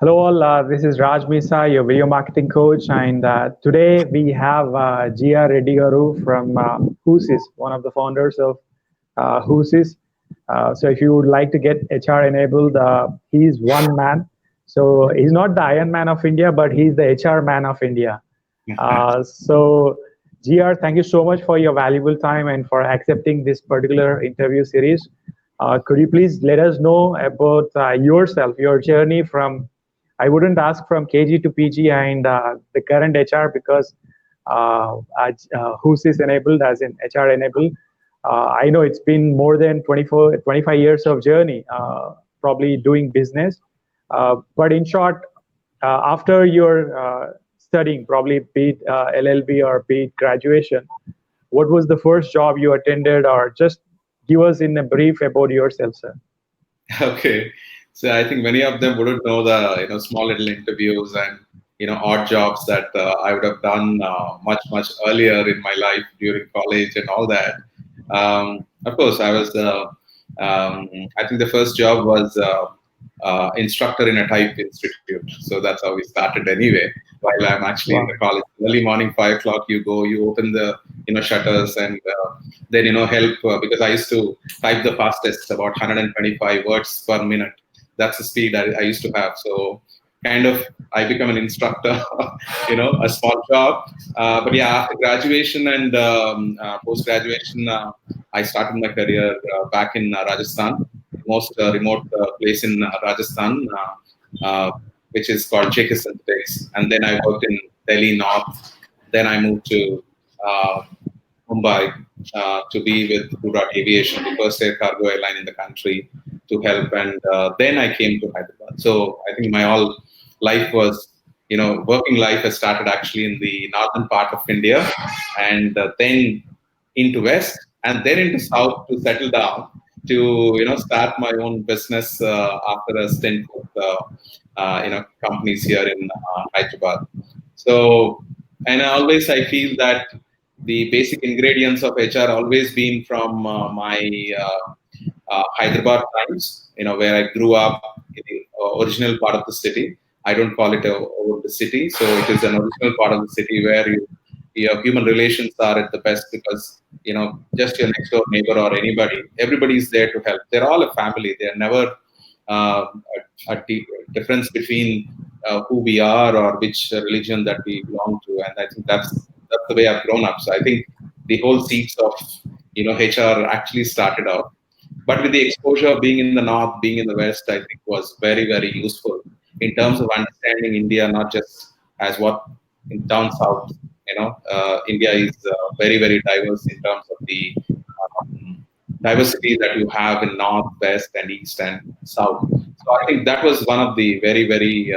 Hello all, this is Raj Misa, your video marketing coach, and today we have G.R. Reddy from Husys, one of the founders of Husys. So if you would like to get HR enabled, he's one man. So he's not the Iron Man of India, but he's the HR man of India. So GR, thank you so much for your valuable time and for accepting this particular interview series. Could you please let us know about yourself, your journey from, I wouldn't ask from KG to PG and the current HR because who's is enabled as in HR enabled. I know it's been more than 25 years of journey, probably doing business. But in short, after your studying, probably be it LLB or be it graduation, what was the first job you attended, or just give us in a brief about yourself, sir? Okay, so I think many of them wouldn't know the small little interviews and odd jobs that I would have done much earlier in my life during college and all that. Of course, I was. I think the first job was instructor in a type institute. So that's how we started anyway. While I'm actually in the college, early morning 5 o'clock, you go, you open the shutters, and then help because I used to type the fastest, about 125 words per minute. That's the speed I used to have. So kind of I become an instructor, a small job. But yeah, after graduation and post graduation, I started my career back in Rajasthan, most remote place in Rajasthan, which is called Husys Consulting. And then I worked in Delhi North. Then I moved to Mumbai to be with Aviation, the first air cargo airline in the country, to help. And then I came to Hyderabad. So I think my whole life was, working life has started actually in the northern part of India, and then into West, and then into South to settle down to start my own business after a stint with companies here in Hyderabad. So, and always I feel that the basic ingredients of HR always been from my Hyderabad times, where I grew up in the original part of the city. I don't call it the city, so it is an original part of the city where your human relations are at the best, because just your next door neighbor or everybody is there to help. They're all a family. They're never a difference between who we are or which religion that we belong to. And I think that's the way I've grown up. So I think the whole seeds of HR actually started out. But with the exposure of being in the north, being in the west, I think was very, very useful in terms of understanding India, not just as what in down south. India is very, very diverse in terms of the diversity that you have in north, west, and east and south. So I think that was one of the very, very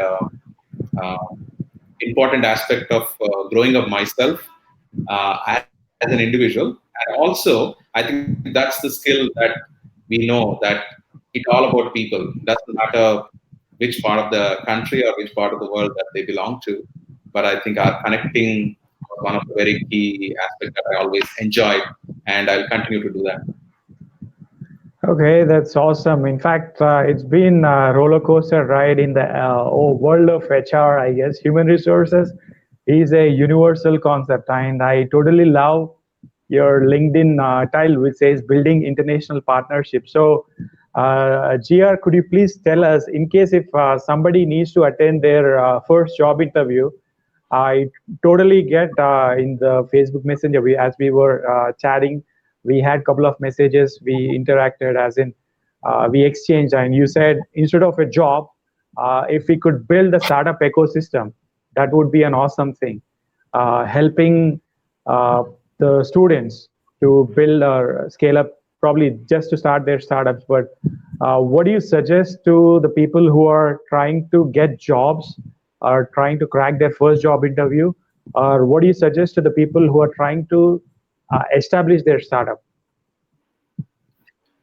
important aspect of growing up myself as an individual. And also, I think that's the skill that we know, that it's all about people. Doesn't matter which part of the country or which part of the world that they belong to. But I think our connecting was one of the very key aspects that I always enjoyed, and I'll continue to do that. Okay, that's awesome. In fact, it's been a roller coaster ride in the world of HR, I guess. Human resources is a universal concept, and I totally love your LinkedIn title, which says Building International Partnerships. So, GR, could you please tell us, in case if somebody needs to attend their first job interview, I totally get in the Facebook Messenger, as we were chatting, we had a couple of messages, we interacted, as in we exchanged, and you said instead of a job, if we could build a startup ecosystem, that would be an awesome thing. Helping the students to build or scale up, probably just to start their startups. But what do you suggest to the people who are trying to get jobs or trying to crack their first job interview? Or what do you suggest to the people who are trying to establish their startup?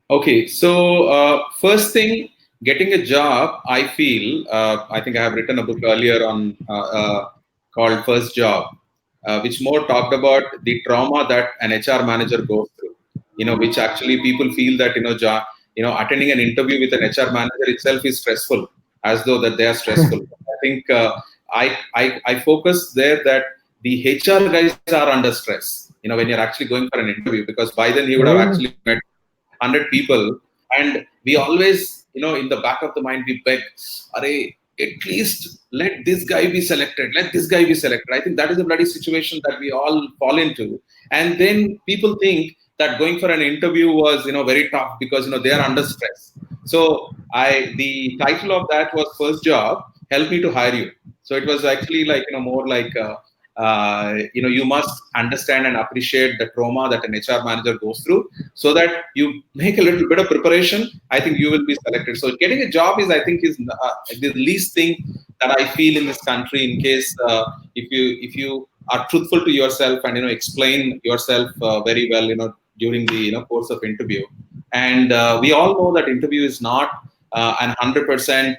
Okay, so first thing, getting a job, I feel, I think I have written a book earlier on called First Job, which more talked about the trauma that an HR manager goes through, which actually people feel that, attending an interview with an HR manager itself is stressful. as though that they are stressful. I think I focus there that the HR guys are under stress. When you're actually going for an interview, because by then he would have Really? actually met 100 people, and we always, in the back of the mind, we beg, Arey, at least let this guy be selected, let this guy be selected. I think that is a bloody situation that we all fall into. And then people think that going for an interview was, very tough because, they are under stress. So the title of that was First Job, Help Me to Hire You. So it was actually like, more like, you must understand and appreciate the trauma that an HR manager goes through, so that you make a little bit of preparation. I think you will be selected. So getting a job is, I think, is the least thing that I feel in this country. In case if you are truthful to yourself and explain yourself very well, during the course of interview. And we all know that interview is not an 100%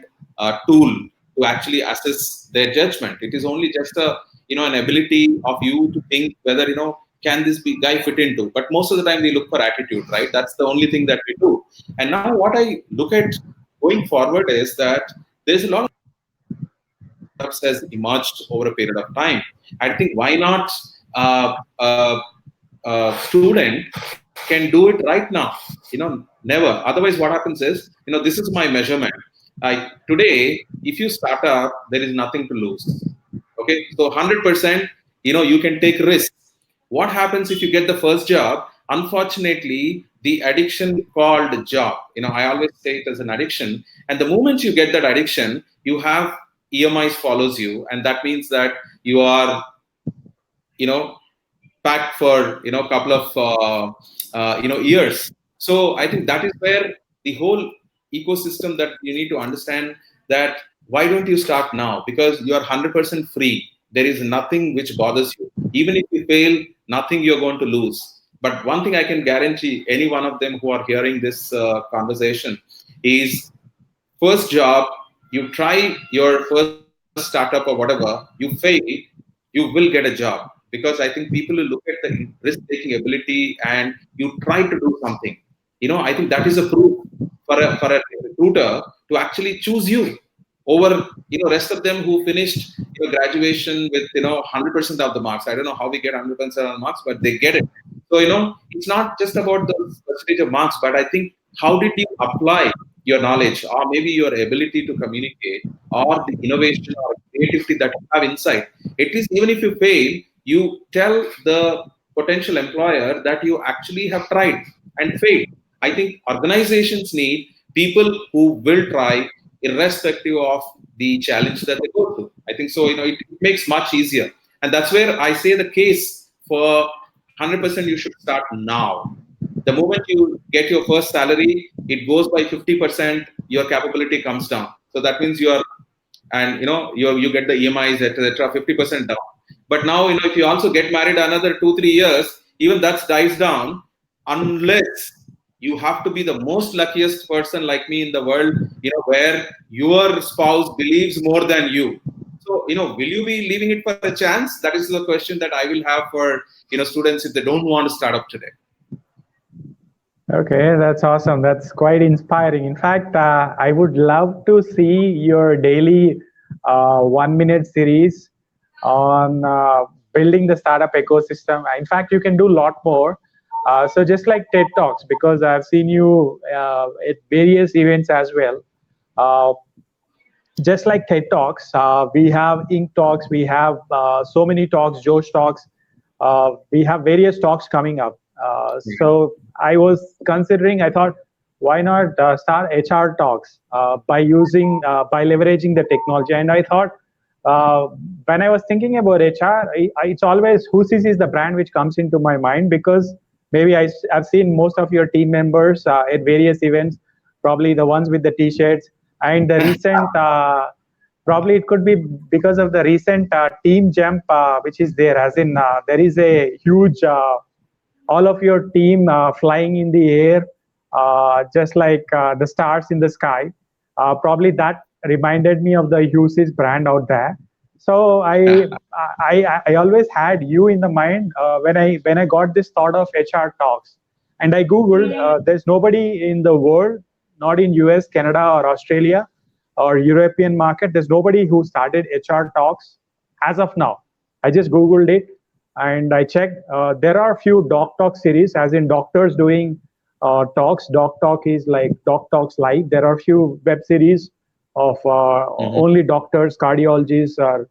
tool to actually assess their judgment. It is only just a an ability of you to think whether can this be guy fit into. But most of the time we look for attitude, right? That's the only thing that we do. And now what I look at going forward is that there's a lot of has emerged over a period of time. I think why not student can do it right now. Never. Otherwise, what happens is, this is my measurement. Today, if you start up, there is nothing to lose. Okay, so 100%, you can take risks. What happens if you get the first job? Unfortunately, the addiction called job, I always say it as an addiction. And the moment you get that addiction, you have EMIs follows you. And that means that you are, packed for, a couple of, years. So I think that is where the whole ecosystem that you need to understand, that why don't you start now? Because you are 100% free. There is nothing which bothers you. Even if you fail, nothing you're going to lose. But one thing I can guarantee any one of them who are hearing this conversation is, first job, you try your first startup or whatever, you fail, you will get a job. Because I think people will look at the risk-taking ability and you try to do something. I think that is a proof for a recruiter to actually choose you over rest of them who finished graduation with 100% of the marks. I don't know how we get 100% of the marks, but they get it. So it's not just about the percentage of marks, but I think how did you apply your knowledge, or maybe your ability to communicate, or the innovation or creativity that you have inside. At least even if you fail, you tell the potential employer that you actually have tried and failed. I think organizations need people who will try irrespective of the challenge that they go through. I think so, it makes much easier. And that's where I say the case for 100% you should start now. The moment you get your first salary, it goes by 50%, your capability comes down. So that means and you get the EMIs, etc., 50% down. But now, if you also get married another 2-3 years, even that dies down, unless you have to be the most luckiest person like me in the world, where your spouse believes more than you. So, will you be leaving it for a chance? That is the question that I will have for, students if they don't want to start up today. Okay, that's awesome. That's quite inspiring. In fact, I would love to see your daily 1-minute series on building the startup ecosystem. In fact, you can do a lot more. So just like TED Talks, because I've seen you at various events as well. Just like TED Talks, we have Ink Talks, we have so many talks, Josh Talks. We have various talks coming up. So I was considering, I thought, why not start HR Talks by leveraging the technology? And I thought, when I was thinking about HR, it's always Husys is the brand which comes into my mind, because maybe I've seen most of your team members at various events, probably the ones with the T-shirts, and the recent, probably it could be because of the recent team jump which is there, as in there is a huge, all of your team flying in the air, just like the stars in the sky. Probably that reminded me of the Husys brand out there. So I always had you in the mind when I got this thought of HR Talks, and I googled. There's nobody in the world, not in US, Canada, or Australia, or European market, there's nobody who started HR talks as of now. I just Googled it and I checked. There are a few Doc Talk series, as in doctors doing talks. Doc Talk is like Doc Talks Live. There are a few web series of only doctors, cardiologists, or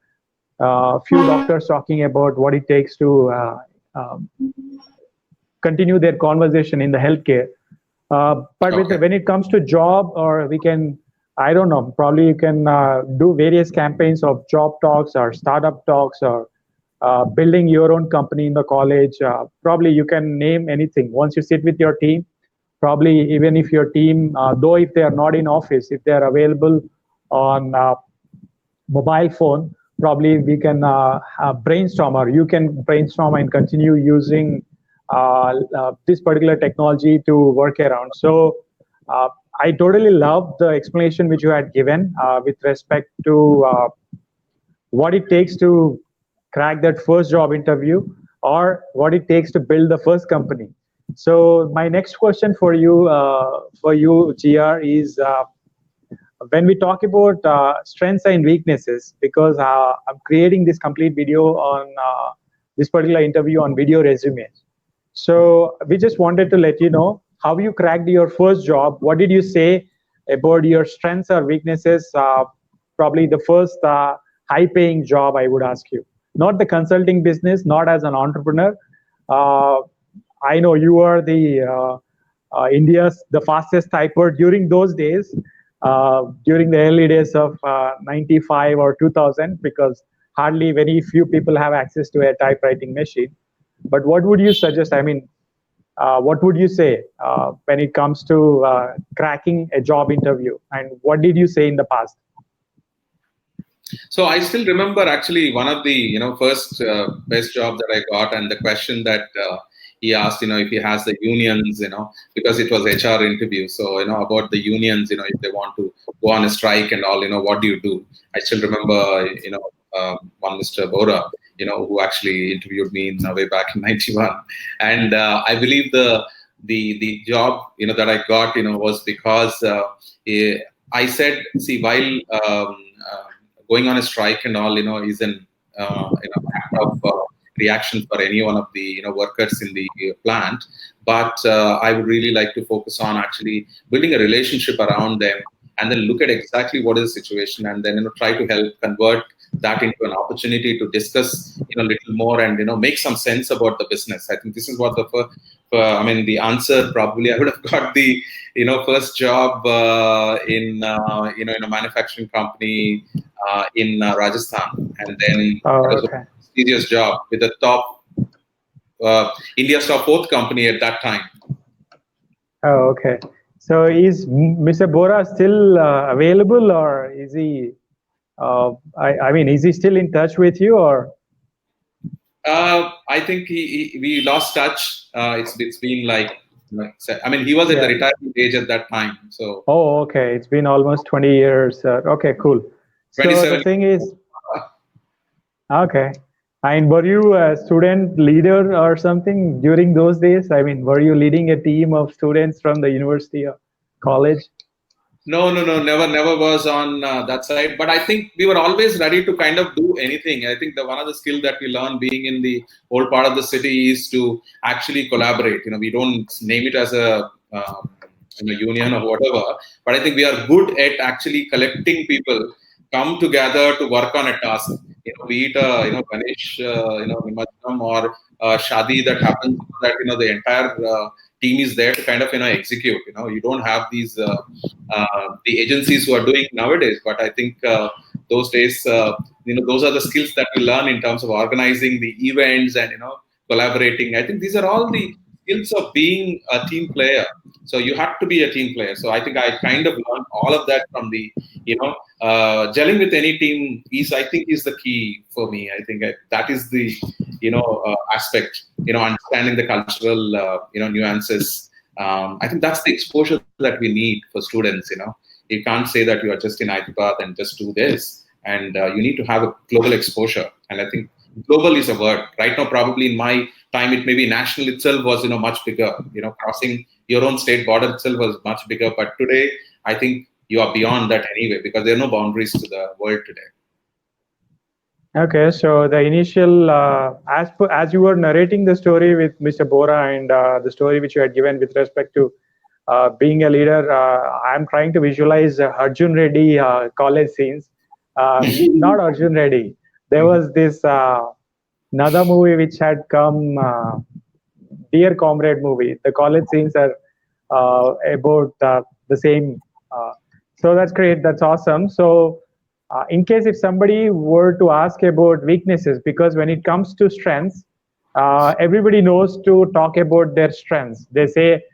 few doctors talking about what it takes to um, continue their conversation in the healthcare. But when it comes to job, or we can, I don't know, probably you can do various campaigns of job talks or startup talks or building your own company in the college. Probably you can name anything. Once you sit with your team, probably even if your team, though if they are not in office, if they are available on mobile phone, probably we can brainstorm, or you can brainstorm and continue using this particular technology to work around. So I totally love the explanation which you had given with respect to what it takes to crack that first job interview, or what it takes to build the first company. So my next question for you, GR, is when we talk about strengths and weaknesses, because I'm creating this complete video on this particular interview on video resumes. So we just wanted to let you know how you cracked your first job. What did you say about your strengths or weaknesses? Probably the first high-paying job, I would ask you. Not the consulting business, not as an entrepreneur. I know you are India's the fastest typer during those days, during the early days of 95 or 2000, because hardly very few people have access to a typewriting machine. But what would you suggest? I mean, what would you say when it comes to cracking a job interview? And what did you say in the past? So I still remember actually one of the first best job that I got, and the question that he asked, if he has the unions, because it was HR interview. So about the unions, if they want to go on a strike and all, what do you do? I still remember, one Mr. Bora, who actually interviewed me way back in '91, and I believe the job that I got was because I said, see, while going on a strike and all is an act of reaction for any one of the workers in the plant, but I would really like to focus on actually building a relationship around them, and then look at exactly what is the situation, and then try to help convert that into an opportunity to discuss a little more, and make some sense about the business. I think this is what the answer probably I would have got the first job in in a manufacturing company in Rajasthan, and then that was a serious job with the top India's top fourth company at that time. Oh, okay. So is Mr. Bora still available, or is he? I mean, is he still in touch with you, or? I think we lost touch. It's been like I mean, he was at the retirement age at that time. So. Oh, okay. It's been almost 20 years. Okay, cool. So the thing is, okay. And were you a student leader or something during those days? I mean, were you leading a team of students from the university or college? No, never was on that side. But I think we were always ready to kind of do anything. I think one of the skills that we learned being in the old part of the city is to actually collaborate. We don't name it as a union or whatever, but I think we are good at actually collecting people, come together to work on a task. Be it Ganesh, Nimajnam or Shadi that happens, that the entire team is there to kind of execute. You don't have these the agencies who are doing nowadays, but I think those days those are the skills that we learn in terms of organizing the events and collaborating. I think these are all the skills of being a team player. So you have to be a team player. So I think I kind of learned all of that from the gelling with any team is the key for me. I think that is the aspect, understanding the cultural nuances. I think that's the exposure that we need for students. You can't say that you are just in Ahmedabad and just do this, and you need to have a global exposure. And I think global is a word right now. Probably in my time, it may be national itself was much bigger. Crossing your own state border itself was much bigger. But today, I think you are beyond that anyway, because there are no boundaries to the world today. Okay, so the initial, as you were narrating the story with Mr. Bora and the story which you had given with respect to being a leader, I'm trying to visualize Arjun Reddy college scenes. Not Arjun Reddy. There was this another movie which had come, Dear Comrade movie. The college scenes are about the same. So that's great. That's awesome. So in case if somebody were to ask about weaknesses, because when it comes to strengths, everybody knows to talk about their strengths. They say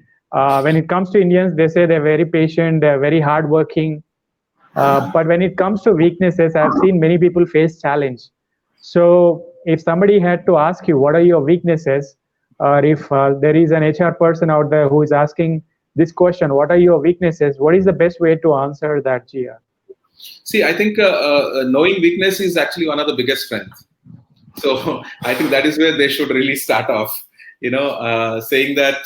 when it comes to Indians, they say they're very patient, they're very hardworking. But when it comes to weaknesses, I've seen many people face challenge. So if somebody had to ask you, what are your weaknesses? Or if there is an HR person out there who is asking this question, what are your weaknesses? What is the best way to answer that, Gia? See, I think knowing weakness is actually one of the biggest strengths. So I think that is where they should really start off. Saying that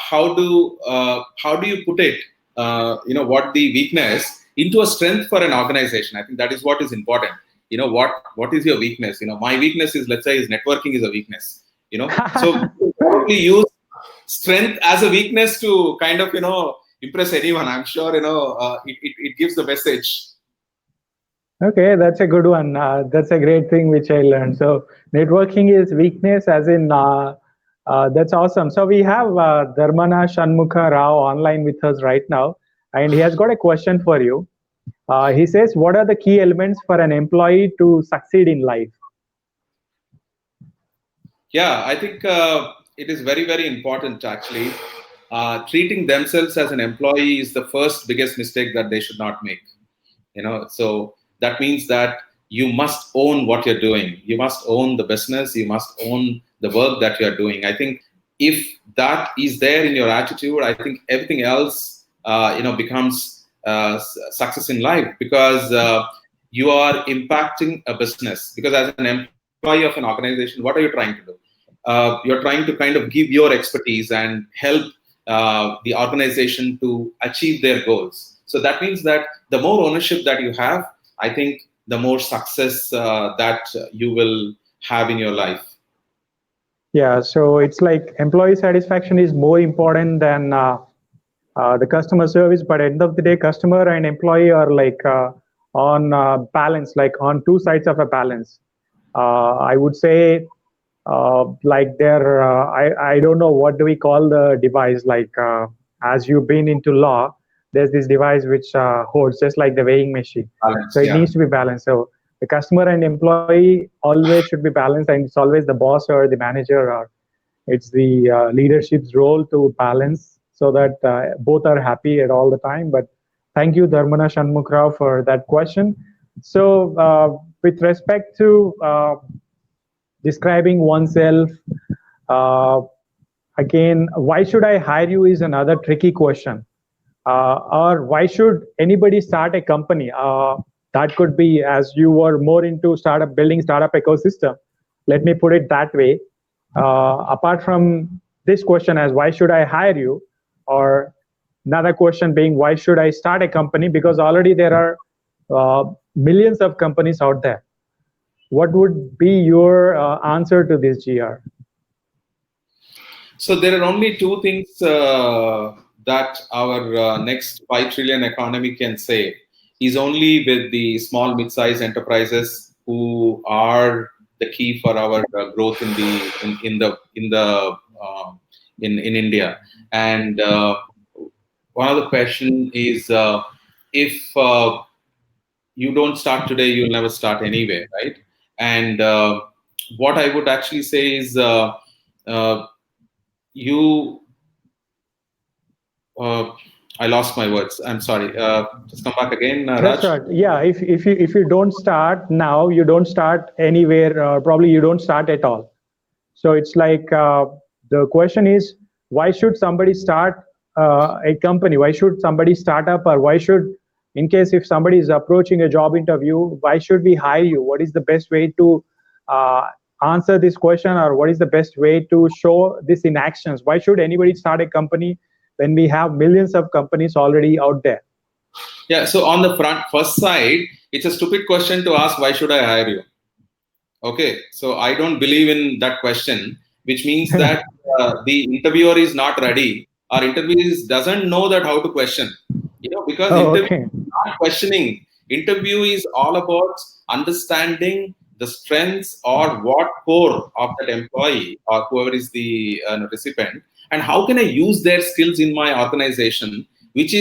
how do you put it? What the weakness into a strength for an organization. I think that is what is important. What is your weakness? My weakness is, let's say, is networking is a weakness. So probably use strength as a weakness to kind of impress anyone. I'm sure it gives the message. Okay, that's a good one. That's a great thing which I learned. So networking is weakness, as in that's awesome. So we have Dharmana Shanmukha Rao online with us right now, and he has got a question for you. He says, what are the key elements for an employee to succeed in life? Yeah, I think it is very, very important actually. Treating themselves as an employee is the first biggest mistake that they should not make. So that means that you must own what you're doing. You must own the business. You must own the work that you're doing. I think if that is there in your attitude, I think everything else, becomes success in life, because you are impacting a business. Because as an employee of an organization, what are you trying to do? You're trying to kind of give your expertise and help the organization to achieve their goals. So that means that the more ownership that you have, I think the more success that you will have in your life. Yeah, so it's like employee satisfaction is more important than the customer service. But at the end of the day, customer and employee are like on balance, like on two sides of a balance. I would say like they're, I don't know what do we call the device, like as you've been into law, there's this device which holds just like the weighing machine. Balance, So it yeah. needs to be balanced. So the customer and employee always should be balanced, and it's always the boss or the manager, or it's the leadership's role to balance so that both are happy at all the time. But thank you, Dharmana Shanmukhrao, for that question. So with respect to describing oneself, uh, again, why should I hire you is another tricky question. Or why should anybody start a company? That could be, as you were more into startup building, startup ecosystem. Let me put it that way. Apart from this question as why should I hire you, or another question being why should I start a company, because already there are millions of companies out there. What would be your answer to this, GR? So there are only two things that our next 5 trillion economy can say is only with the small mid-sized enterprises who are the key for our growth in India. And one other question is if you don't start today, you'll never start anyway, right? And what I would actually say is you I lost my words. I'm sorry. Just come back again, That's Raj. right. Yeah, if you don't start now, you don't start anywhere. Probably you don't start at all. So it's like the question is, why should somebody start a company? Why should somebody start up, or why should, in case if somebody is approaching a job interview, why should we hire you? What is the best way to uh, answer this question, or what is the best way to show this in actions? Why should anybody start a company when we have millions of companies already out there? Yeah. So on the first side, it's a stupid question to ask, why should I hire you? Okay. So I don't believe in that question, which means that the interviewer is not ready, or interviewer doesn't know that how to question. Because Oh, interview okay. is not questioning. Interview is all about understanding the strengths or what core of that employee or whoever is the recipient, and how can I use their skills in my organization, which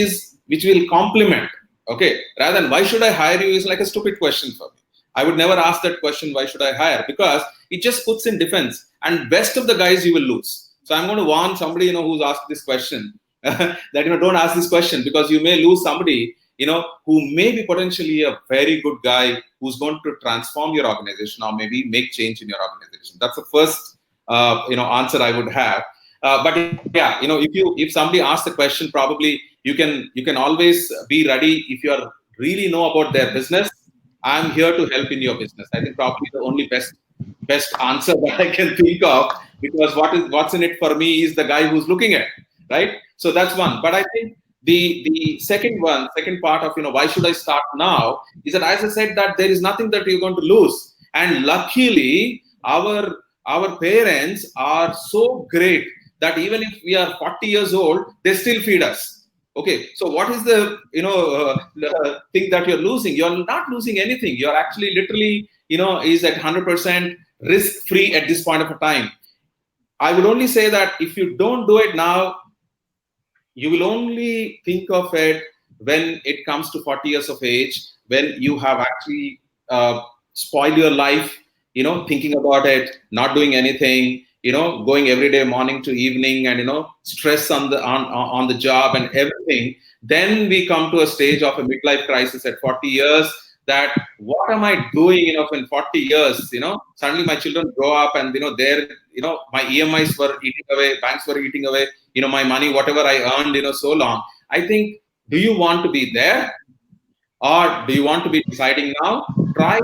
will complement. Okay, rather than why should I hire you is like a stupid question for me. I would never ask that question, why should I hire? Because it just puts in defense, and best of the guys you will lose. So I'm going to warn somebody who's asked this question that don't ask this question, because you may lose somebody who may be potentially a very good guy who's going to transform your organization or maybe make change in your organization. That's the first answer I would have. But yeah, if somebody asks the question, probably you can always be ready. If you are really know about their business, I'm here to help in your business. I think probably the only best answer that I can think of, because what's in it for me is the guy who's looking at, right? So that's one. But I think the second part of why should I start now is that, as I said, that there is nothing that you're going to lose, and luckily our parents are so great that even if we are 40 years old, they still feed us. Okay, so what is the thing that you're losing? You're not losing anything. You're actually literally is at 100% risk free at this point of a time. I would only say that if you don't do it now, you will only think of it when it comes to 40 years of age, when you have actually spoiled your life, thinking about it, not doing anything, going every day, morning to evening, and stress on the job and everything. Then we come to a stage of a midlife crisis at 40 years, that what am I doing, in 40 years, suddenly my children grow up, and my EMIs were eating away, banks were eating away, my money, whatever I earned, so long. I think, do you want to be there, or do you want to be deciding now? Try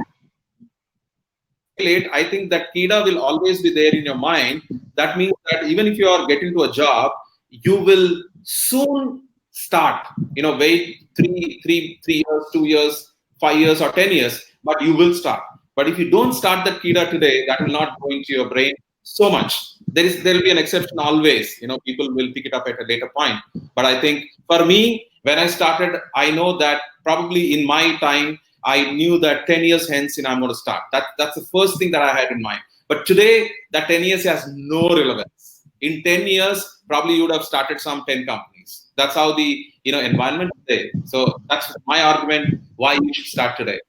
late. I think that KIDA will always be there in your mind. That means that even if you are getting to a job, you will soon start. Wait 3 years, 2 years, 5 years, or 10 years, but you will start. But if you don't start that KIDA today, that will not go into your brain so much. There will be an exception always. People will pick it up at a later point. But I think for me, when I started, I know that probably in my time, I knew that 10 years hence, I'm going to start. That's the first thing that I had in mind. But today, that 10 years has no relevance. In 10 years, probably you would have started some 10 companies. That's how the environment today. So that's my argument why you should start today.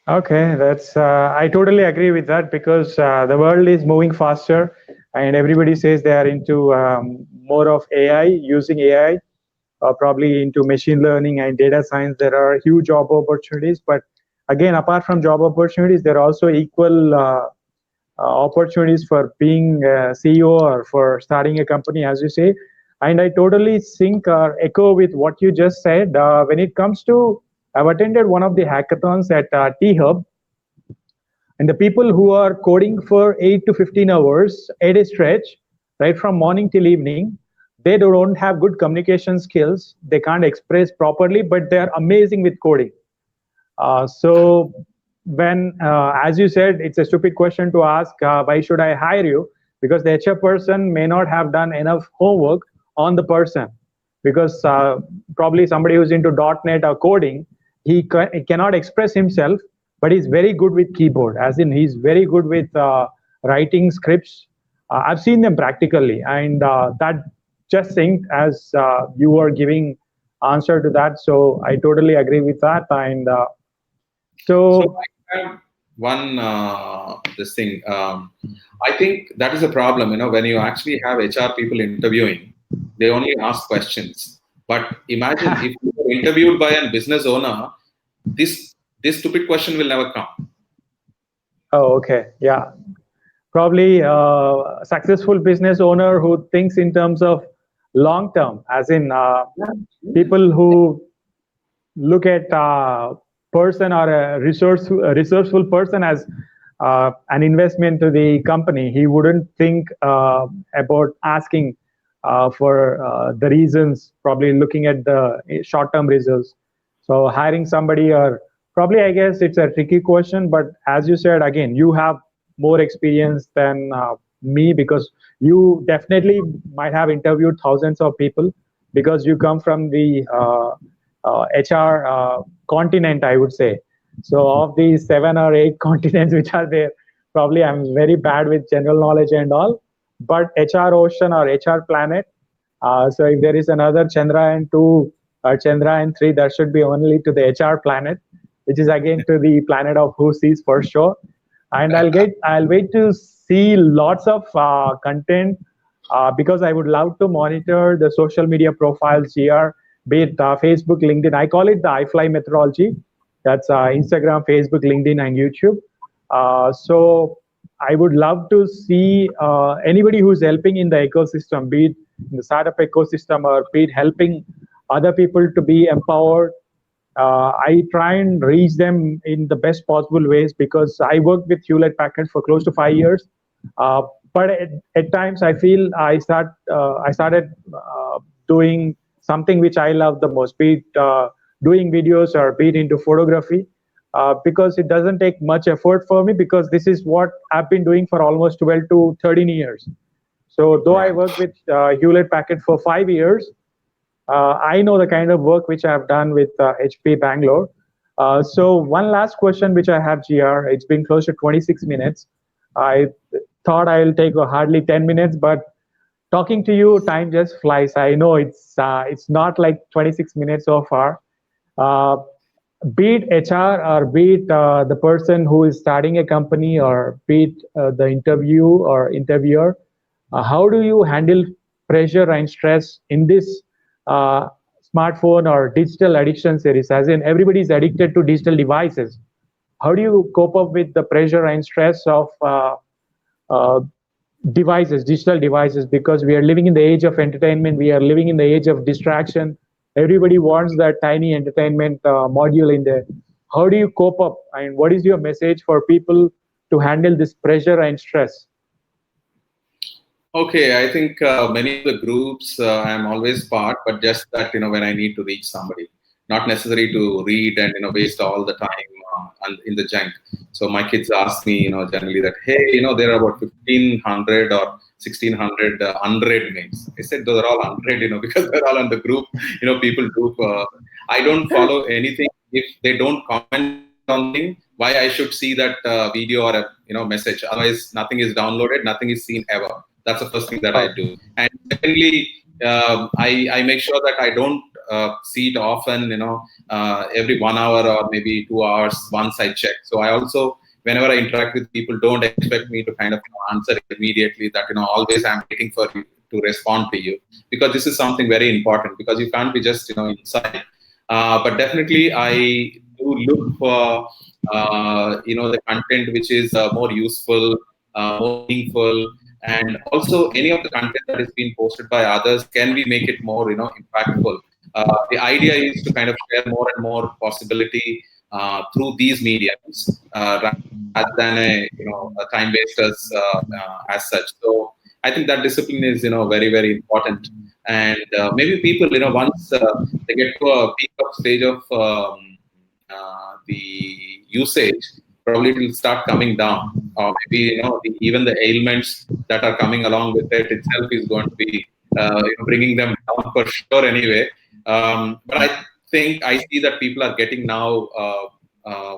Okay, that's I totally agree with that, because the world is moving faster, and everybody says they are into more of AI, using AI, probably into machine learning and data science. There are huge job opportunities, but again, apart from job opportunities, there are also equal opportunities for being a CEO or for starting a company, as you say. And I totally sync or echo with what you just said. When it comes to, I've attended one of the hackathons at T-Hub, and the people who are coding for 8 to 15 hours at a stretch, right from morning till evening, they don't have good communication skills. They can't express properly, but they're amazing with coding. So when, as you said, it's a stupid question to ask, why should I hire you? Because the HR person may not have done enough homework on the person. Because probably somebody who's into .NET or coding, he cannot express himself, but he's very good with keyboard, as in he's very good with writing scripts. I've seen them practically, and that just synced as you were giving answer to that. So I totally agree with that. And So I have one this thing. I think that is a problem. When you actually have HR people interviewing, they only ask questions. But imagine if you were interviewed by a business owner, this stupid question will never come. Oh, okay, yeah. Probably a successful business owner who thinks in terms of long term, as in people who look at person or a resourceful person as an investment to the company. He wouldn't think about asking for the reasons, probably looking at the short-term results. So hiring somebody, or probably, I guess it's a tricky question, but as you said, again, you have more experience than me, because you definitely might have interviewed thousands of people, because you come from the HR continent, I would say. So of these 7 or 8 continents which are there, probably I'm very bad with general knowledge and all. But HR Ocean or HR Planet, so if there is another Chandrayaan 2 or Chandrayaan 3, that should be only to the HR Planet, which is again to the planet of Husys for sure. And I'll wait to see lots of content, because I would love to monitor the social media profiles here, be it Facebook, LinkedIn. I call it the iFly methodology. That's Instagram, Facebook, LinkedIn, and YouTube. So I would love to see anybody who's helping in the ecosystem, be it in the startup ecosystem, or be it helping other people to be empowered. I try and reach them in the best possible ways, because I worked with Hewlett Packard for close to 5 years. But at times I feel I started doing something which I love the most, be it doing videos or be it into photography, because it doesn't take much effort for me, because this is what I've been doing for almost 12 to 13 years. So though I worked with Hewlett Packard for 5 years, I know the kind of work which I've done with HP Bangalore. So one last question which I have, GR. It's been close to 26 minutes. I thought I'll take hardly 10 minutes, but talking to you, time just flies. I know it's not like 26 minutes so far. Uh, be it HR, or be it the person who is starting a company, or be it the interview or interviewer, how do you handle pressure and stress in this uh, smartphone or digital addiction series? As in, everybody is addicted to digital devices. How do you cope up with the pressure and stress of uh, devices, digital devices? Because we are living in the age of entertainment, we are living in the age of distraction. Everybody wants that tiny entertainment module in there. How do you cope up, and what is your message for people to handle this pressure and stress? Okay, I think many of the groups I'm always part, but just that when I need to reach somebody, not necessary to read and waste all the time in the junk. So my kids ask me generally that, hey, there are about 1,500 or 1,600 unread mails. I said those are all unread, because they're all on the group. People do. I don't follow anything if they don't comment on the thing. Why I should see that video or a message? Otherwise, nothing is downloaded, nothing is seen ever. That's the first thing that I do. And secondly, I make sure that I don't see it often, every 1 hour or maybe 2 hours once I check. So I also, whenever I interact with people, don't expect me to kind of answer immediately that, always I'm waiting for you to respond to you, because this is something very important, because you can't be just, inside. But definitely I do look for, the content which is more useful, more meaningful, and also any of the content that is being posted by others, can we make it more impactful? The idea is to kind of share more and more possibility through these mediums, rather than a time wasters as such. So I think that discipline is very, very important. And maybe people once they get to a peak of stage of the usage, probably it will start coming down, or maybe even the ailments that are coming along with it itself is going to be bringing them down for sure anyway. But I think I see that people are getting now uh, uh,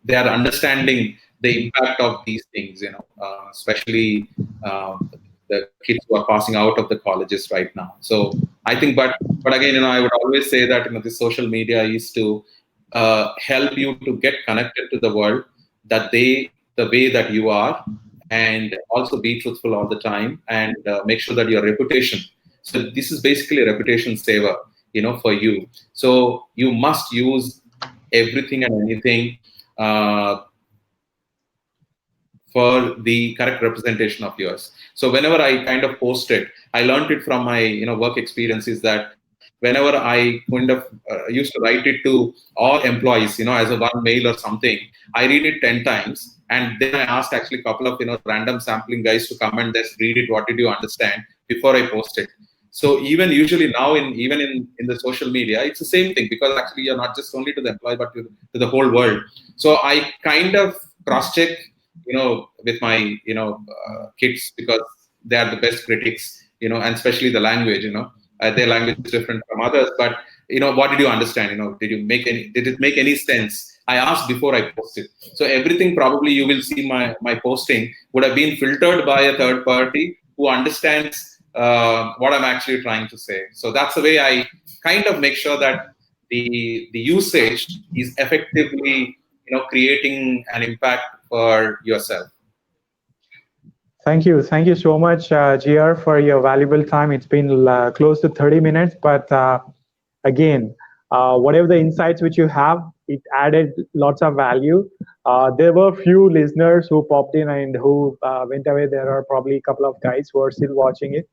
they are understanding the impact of these things, especially the kids who are passing out of the colleges right now. So I think, but again, I would always say that this social media is to help you to get connected to the world, that the way that you are, and also be truthful all the time, and make sure that your reputation. So this is basically a reputation saver, for you. So you must use everything and anything for the correct representation of yours. So whenever I kind of post it, I learned it from my work experiences, that whenever I kind of used to write it to all employees, as a one mail or something, I read it 10 times. And then I asked actually a couple of random sampling guys to come and just read it. What did you understand before I post it? So even usually now in the social media, it's the same thing, because actually you're not just only to the employee but to the whole world. So I kind of cross check, with my kids, because they are the best critics, and especially the language, their language is different from others, but what did you understand? Did it make any sense? I asked before I posted. So everything probably you will see my posting would have been filtered by a third party who understands what I'm actually trying to say. So that's the way I kind of make sure that the usage is effectively creating an impact for yourself. Thank you so much, GR, for your valuable time. It's been close to 30 minutes, but again, whatever the insights which you have, it added lots of value. There were few listeners who popped in and who went away. There are probably a couple of guys who are still watching it.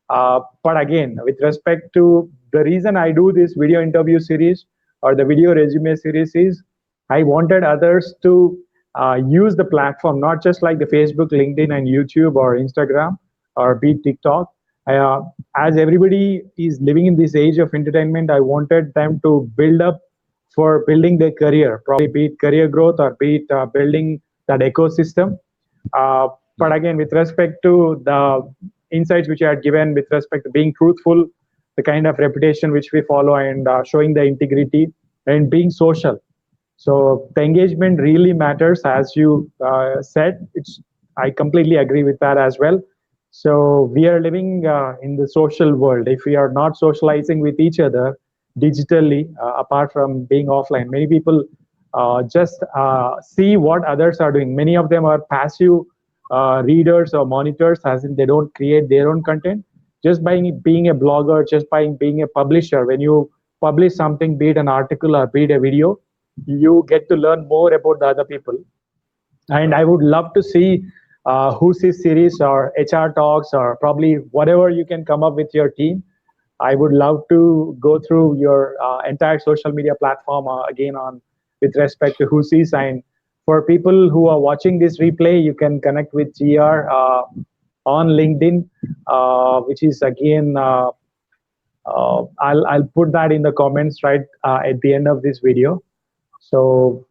But again, with respect to the reason I do this video interview series or the video resume series is I wanted others to use the platform, not just like the Facebook, LinkedIn, and YouTube or Instagram or be it TikTok. Uh, as everybody is living in this age of entertainment, I wanted them to build up for building their career, probably be it career growth or be it building that ecosystem. Uh, but again, with respect to the insights which I had given with respect to being truthful, the kind of reputation which we follow, and showing the integrity and being social. So the engagement really matters, as you said. I completely agree with that as well. So we are living in the social world. If we are not socializing with each other digitally, apart from being offline, many people just see what others are doing. Many of them are passive readers or monitors, as in they don't create their own content. Just by being a blogger, just by being a publisher, when you publish something, be it an article or be it a video, you get to learn more about the other people. And I would love to see Husys series or HR talks or probably whatever you can come up with your team. I would love to go through your entire social media platform again on with respect to Husys. And for people who are watching this replay, you can connect with GR on LinkedIn, which is again I'll put that in the comments right at the end of this video. So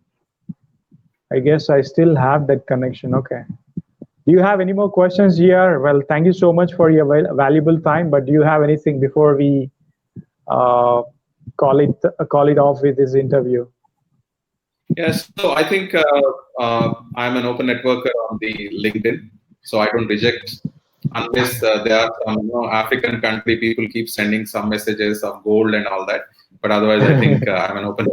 I guess I still have that connection. Okay. Do you have any more questions here? Well, thank you so much for your valuable time. But do you have anything before we call it off with this interview? Yes. So I think I'm an open networker on the LinkedIn, so I don't reject unless there are some African country people keep sending some messages of gold and all that. But otherwise, I think I'm an open.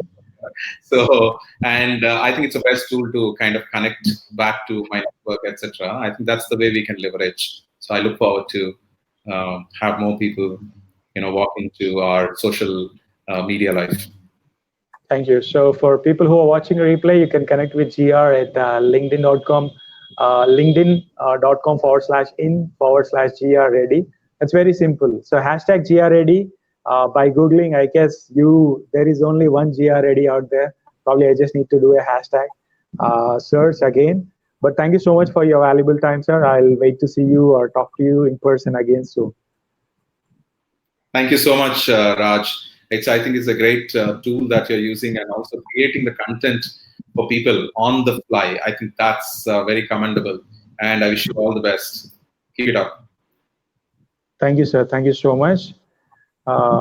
So, and I think it's the best tool to kind of connect back to my network, etc. I think that's the way we can leverage. So I look forward to have more people, walk into our social media life. Thank you. So for people who are watching a replay, you can connect with GR at linkedin.com, linkedin.com/in/GR Reddy. That's very simple. So hashtag GR Reddy. By Googling, I guess there is only one GR Reddy out there. Probably I just need to do a hashtag search again. But thank you so much for your valuable time, sir. I'll wait to see you or talk to you in person again soon. Thank you so much, Raj. I think it's a great tool that you're using, and also creating the content for people on the fly. I think that's very commendable, and I wish you all the best. Keep it up. Thank you, sir. Thank you so much.